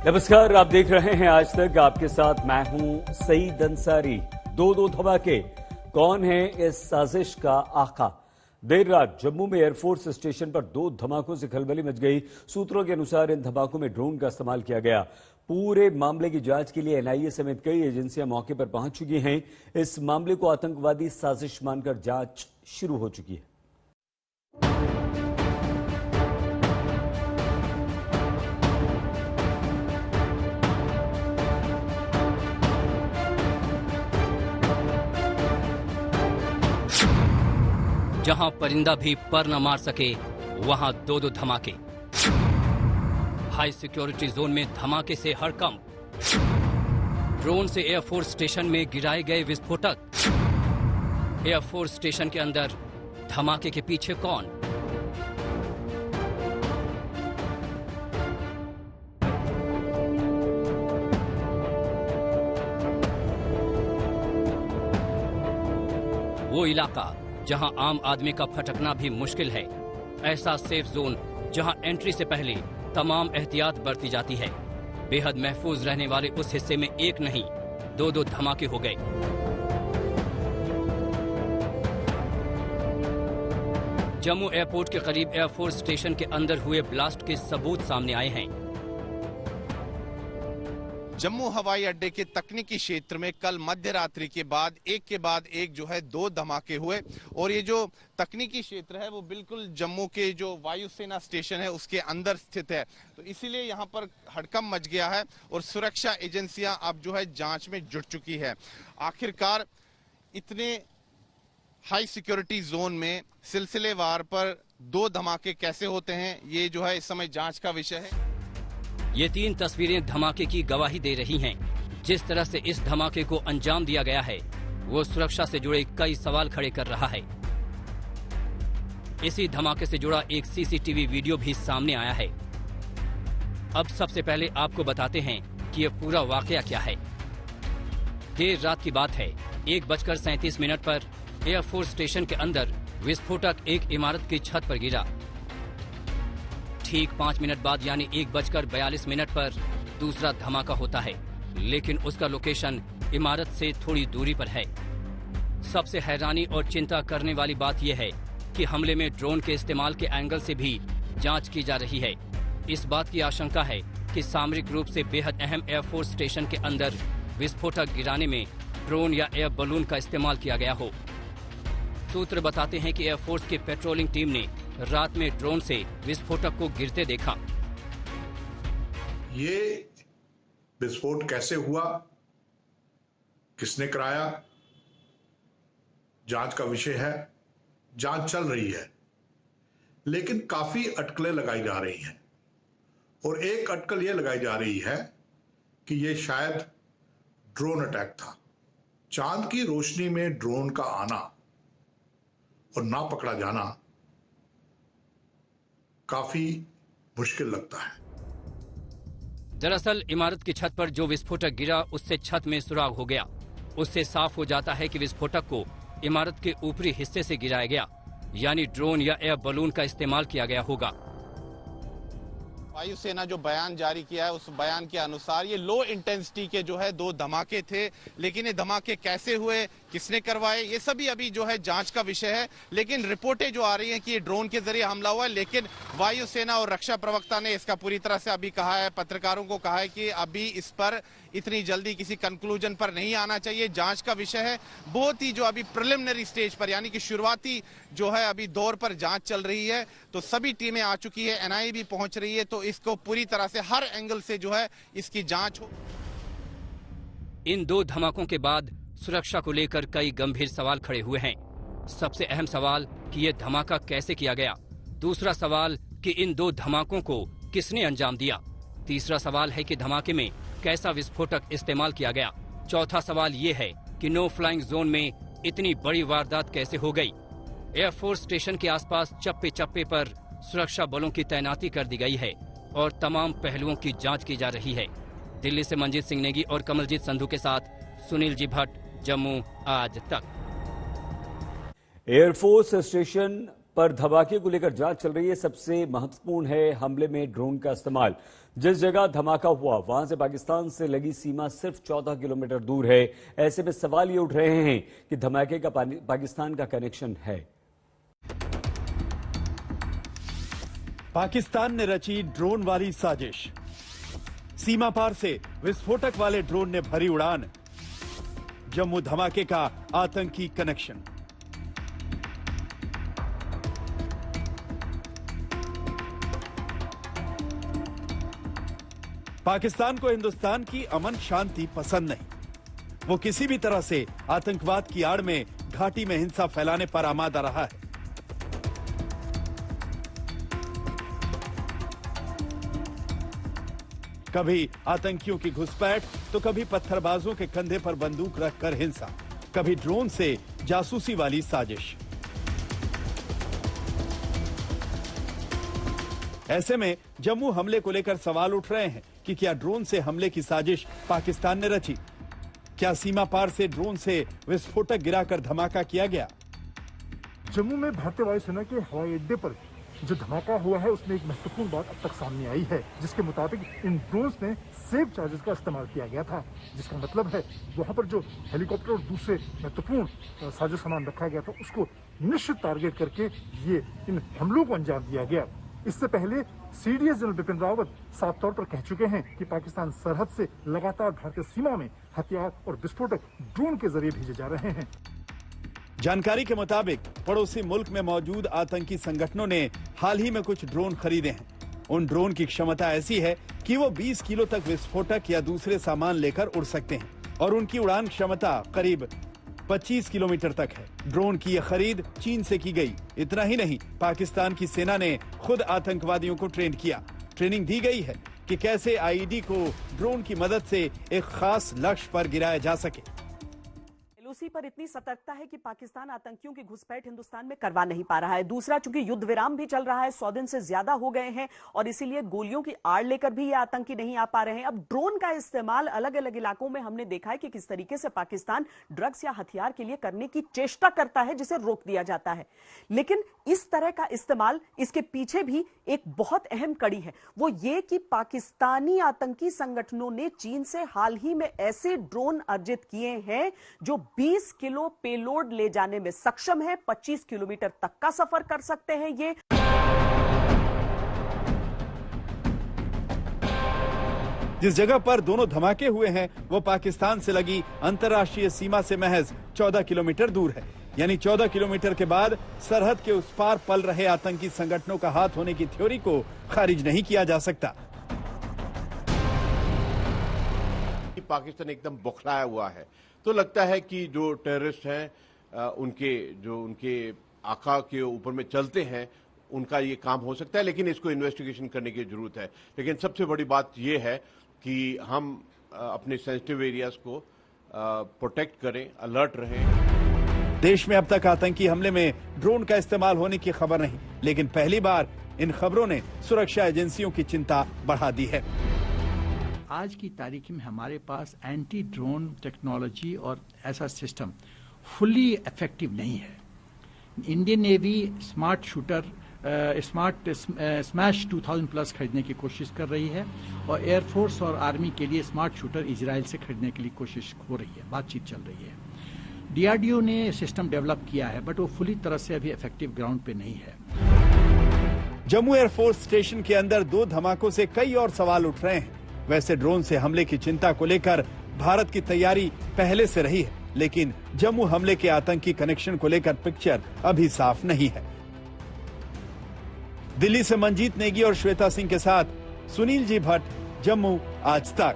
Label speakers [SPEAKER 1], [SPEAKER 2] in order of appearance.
[SPEAKER 1] नमस्कार, आप देख रहे हैं आज तक। आपके साथ मैं हूं सईद अंसारी। दो धमाके, कौन है इस साजिश का आका? देर रात जम्मू में एयरफोर्स स्टेशन पर 2 धमाकों से खलबली मच गई। सूत्रों के अनुसार इन धमाकों में ड्रोन का इस्तेमाल किया गया। पूरे मामले की जांच के लिए एनआईए समेत कई एजेंसियां मौके पर पहुंच चुकी हैं। इस मामले को आतंकवादी साजिश मानकर जांच शुरू हो चुकी है।
[SPEAKER 2] जहां परिंदा भी पर न मार सके, वहां 2 धमाके। हाई सिक्योरिटी जोन में धमाके से हड़कंप। ड्रोन से एयरफोर्स स्टेशन में गिराए गए विस्फोटक। एयरफोर्स स्टेशन के अंदर धमाके के पीछे कौन? वो इलाका जहां आम आदमी का फटकना भी मुश्किल है। ऐसा सेफ जोन जहां एंट्री से पहले तमाम एहतियात बरती जाती है। बेहद महफूज रहने वाले उस हिस्से में एक नहीं 2 धमाके हो गए। जम्मू एयरपोर्ट के करीब एयरफोर्स स्टेशन के अंदर हुए ब्लास्ट के सबूत सामने आए हैं।
[SPEAKER 3] जम्मू हवाई अड्डे के तकनीकी क्षेत्र में कल मध्य रात्रि के बाद एक जो है 2 धमाके हुए। और ये जो तकनीकी क्षेत्र है वो बिल्कुल जम्मू के जो वायुसेना स्टेशन है उसके अंदर स्थित है, तो इसीलिए यहाँ पर हड़कंप मच गया है और सुरक्षा एजेंसियां अब जो है जांच में जुट चुकी है। आखिरकार इतने हाई सिक्योरिटी जोन में सिलसिलेवार पर 2 धमाके कैसे होते हैं, ये जो है इस समय जांच का विषय है।
[SPEAKER 2] ये 3 तस्वीरें धमाके की गवाही दे रही हैं। जिस तरह से इस धमाके को अंजाम दिया गया है वो सुरक्षा से जुड़े कई सवाल खड़े कर रहा है। इसी धमाके से जुड़ा एक सीसीटीवी वीडियो भी सामने आया है। अब सबसे पहले आपको बताते हैं कि ये पूरा वाकया क्या है। देर रात की बात है। 1:37 पर एयरफोर्स स्टेशन के अंदर विस्फोटक एक इमारत की छत पर गिरा। ठीक 5 मिनट बाद यानी 1:42 पर दूसरा धमाका होता है, लेकिन उसका लोकेशन इमारत से थोड़ी दूरी पर है। सबसे हैरानी और चिंता करने वाली बात यह है कि हमले में ड्रोन के इस्तेमाल के एंगल से भी जांच की जा रही है। इस बात की आशंका है कि सामरिक रूप से बेहद अहम एयरफोर्स स्टेशन के अंदर विस्फोटक गिराने में ड्रोन या एयर बलून का इस्तेमाल किया गया हो। सूत्र बताते हैं कि एयरफोर्स की पेट्रोलिंग टीम ने रात में ड्रोन से विस्फोटक को गिरते देखा।
[SPEAKER 4] ये विस्फोट कैसे हुआ, किसने कराया, जांच का विषय है। जांच चल रही है, लेकिन काफी अटकलें लगाई जा रही हैं। और एक अटकल यह लगाई जा रही है कि यह शायद ड्रोन अटैक था। चांद की रोशनी में ड्रोन का आना और ना पकड़ा जाना काफी मुश्किल लगता है।
[SPEAKER 2] दरअसल इमारत की छत पर जो विस्फोटक गिरा उससे छत में सुराग हो गया। उससे साफ हो जाता है कि विस्फोटक को इमारत के ऊपरी हिस्से से गिराया गया, यानी ड्रोन या एयर बलून का इस्तेमाल किया गया होगा।
[SPEAKER 3] वायुसेना जो बयान जारी किया है उस बयान के अनुसार ये लो इंटेंसिटी के जो है 2 धमाके थे, लेकिन ये धमाके कैसे हुए, किसने करवाए, ये सभी अभी जो है जांच का विषय है। लेकिन रिपोर्टें जो आ रही हैं कि ये ड्रोन के जरिए हमला हुआ है, लेकिन वायुसेना और रक्षा प्रवक्ता ने इसका पूरी तरह से अभी कहा है, पत्रकारों को कहा है कि अभी इस पर इतनी जल्दी किसी कंक्लूजन पर नहीं आना चाहिए। जांच का विषय है। बहुत ही जो अभी प्रिलिमिनरी स्टेज पर यानी कि शुरुआती जो है अभी दौर पर जांच चल रही है, तो सभी टीमें आ चुकी है, एनआईए भी पहुंच रही है, तो इसको पूरी तरह से हर एंगल से जो है इसकी जांच हो।
[SPEAKER 2] इन 2 धमाकों के बाद सुरक्षा को लेकर कई गंभीर सवाल खड़े हुए हैं। सबसे अहम सवाल कि यह धमाका कैसे किया गया। दूसरा सवाल कि इन 2 धमाकों को किसने अंजाम दिया। तीसरा सवाल है कि धमाके में कैसा विस्फोटक इस्तेमाल किया गया। चौथा सवाल ये है कि नो फ्लाइंग जोन में इतनी बड़ी वारदात कैसे हो गई। एयरफोर्स स्टेशन के आसपास चप्पे चप्पे पर सुरक्षा बलों की तैनाती कर दी गई है और तमाम पहलुओं की जांच की जा रही है। दिल्ली से मंजीत सिंह नेगी और कमलजीत संधू के साथ सुनील जी भट्ट, जम्मू आज तक।
[SPEAKER 1] एयरफोर्स स्टेशन पर धमाके को लेकर जांच चल रही है। सबसे महत्वपूर्ण है हमले में ड्रोन का इस्तेमाल। जिस जगह धमाका हुआ वहां से पाकिस्तान से लगी सीमा सिर्फ 14 किलोमीटर दूर है। ऐसे में सवाल ये उठ रहे हैं कि धमाके का पाकिस्तान का कनेक्शन है।
[SPEAKER 5] पाकिस्तान ने रची ड्रोन वाली साजिश। सीमा पार से विस्फोटक वाले ड्रोन ने भरी उड़ान। जम्मू धमाके का आतंकी कनेक्शन। पाकिस्तान को हिंदुस्तान की अमन शांति पसंद नहीं। वो किसी भी तरह से आतंकवाद की आड़ में घाटी में हिंसा फैलाने पर आमादा रहा है। कभी आतंकियों की घुसपैठ तो कभी पत्थरबाजों के कंधे पर बंदूक रखकर हिंसा, कभी ड्रोन से जासूसी वाली साजिश। ऐसे में जम्मू हमले को लेकर सवाल उठ रहे हैं कि क्या ड्रोन से हमले की साजिश पाकिस्तान ने रची? क्या सीमा पार से ड्रोन से विस्फोटक गिराकर धमाका किया गया?
[SPEAKER 6] जम्मू में भारतीय वायुसेना के हवाई अड्डे पर जो धमाका हुआ है उसमें एक महत्वपूर्ण बात अब तक सामने आई है, जिसके मुताबिक इन ड्रोन्स में सेफ चार्जेस का इस्तेमाल किया गया था। जिसका मतलब है वहां पर जो हेलीकॉप्टर और दूसरे महत्वपूर्ण साजो सामान रखा गया था उसको निश्चित टारगेट करके ये इन हमलों को अंजाम दिया गया। इससे पहले सीडीएस जनरल बिपिन रावत साफ तौर पर कह चुके हैं कि पाकिस्तान सरहद से लगातार भारतीय सीमा में हथियार और विस्फोटक ड्रोन के जरिए भेजे जा रहे हैं।
[SPEAKER 5] जानकारी के मुताबिक पड़ोसी मुल्क में मौजूद आतंकी संगठनों ने हाल ही में कुछ ड्रोन खरीदे हैं। उन ड्रोन की क्षमता ऐसी है कि वो 20 किलो तक विस्फोटक या दूसरे सामान लेकर उड़ सकते हैं और उनकी उड़ान क्षमता करीब 25 किलोमीटर तक है। ड्रोन की यह खरीद चीन से की गई। इतना ही नहीं, पाकिस्तान की सेना ने खुद आतंकवादियों को ट्रेन किया। ट्रेनिंग दी गई है कि कैसे आईईडी को ड्रोन की मदद से एक खास लक्ष्य पर गिराया जा सके।
[SPEAKER 7] एलओसी पर इतनी सतर्कता है कि पाकिस्तान आतंकियों की घुसपैठ हिंदुस्तान में करवा नहीं पा रहा है। दूसरा, चूंकि युद्ध विराम भी चल रहा है, 100 दिन से ज्यादा हो गए हैं और इसीलिए गोलियों की आड़ लेकर भी ये आतंकी नहीं आ पा रहे हैं। अब ड्रोन का इस्तेमाल अलग अलग इलाकों में हमने देखा है कि किस तरीके से पाकिस्तान ड्रग्स या हथियार के लिए करने की चेष्टा करता है, जिसे रोक दिया जाता है। लेकिन इस तरह का इस्तेमाल, इसके पीछे भी एक बहुत अहम कड़ी है, वो ये कि पाकिस्तानी आतंकी संगठनों ने चीन से हाल ही में ऐसे ड्रोन अर्जित किए हैं जो 20 किलो पेलोड ले जाने में सक्षम है। 25 किलोमीटर तक का सफर कर सकते हैं ये।
[SPEAKER 5] जिस जगह पर दोनों धमाके हुए हैं वो पाकिस्तान से लगी अंतर्राष्ट्रीय सीमा से महज 14 किलोमीटर दूर है। यानी 14 किलोमीटर के बाद सरहद के उस पार पल रहे आतंकी संगठनों का हाथ होने की थ्योरी को खारिज नहीं किया जा सकता।
[SPEAKER 8] पाकिस्तान एकदम बौखलाया हुआ है, तो लगता है कि जो टेररिस्ट हैं उनके आका के ऊपर में चलते हैं, उनका ये काम हो सकता है, लेकिन इसको इन्वेस्टिगेशन करने की जरूरत है। लेकिन सबसे बड़ी बात ये है कि हम अपने सेंसिटिव एरियाज को प्रोटेक्ट करें, अलर्ट रहें।
[SPEAKER 5] देश में अब तक आतंकी हमले में ड्रोन का इस्तेमाल होने की खबर नहीं, लेकिन पहली बार इन खबरों ने सुरक्षा एजेंसियों की चिंता बढ़ा दी है।
[SPEAKER 9] आज की तारीख में हमारे पास एंटी ड्रोन टेक्नोलॉजी और ऐसा सिस्टम फुली इफेक्टिव नहीं है। Indian navy smart shooter smash 2000 plus खरीदने की कोशिश कर रही है और एयरफोर्स और आर्मी के लिए स्मार्ट शूटर इजराइल से खरीदने के लिए कोशिश हो रही है, बातचीत चल रही है। डीआरडीओ ने सिस्टम डेवलप किया है बट वो फुली तरह से अभी इफेक्टिव ग्राउंड पे नहीं है।
[SPEAKER 5] जम्मू एयरफोर्स स्टेशन के अंदर 2 धमाकों से कई और सवाल उठ रहे हैं। वैसे ड्रोन से हमले की चिंता को लेकर भारत की तैयारी पहले से रही है, लेकिन जम्मू हमले के आतंकी कनेक्शन को लेकर पिक्चर अभी साफ नहीं है। दिल्ली से मंजीत नेगी और श्वेता सिंह के साथ सुनील जी भट्ट, जम्मू आज तक।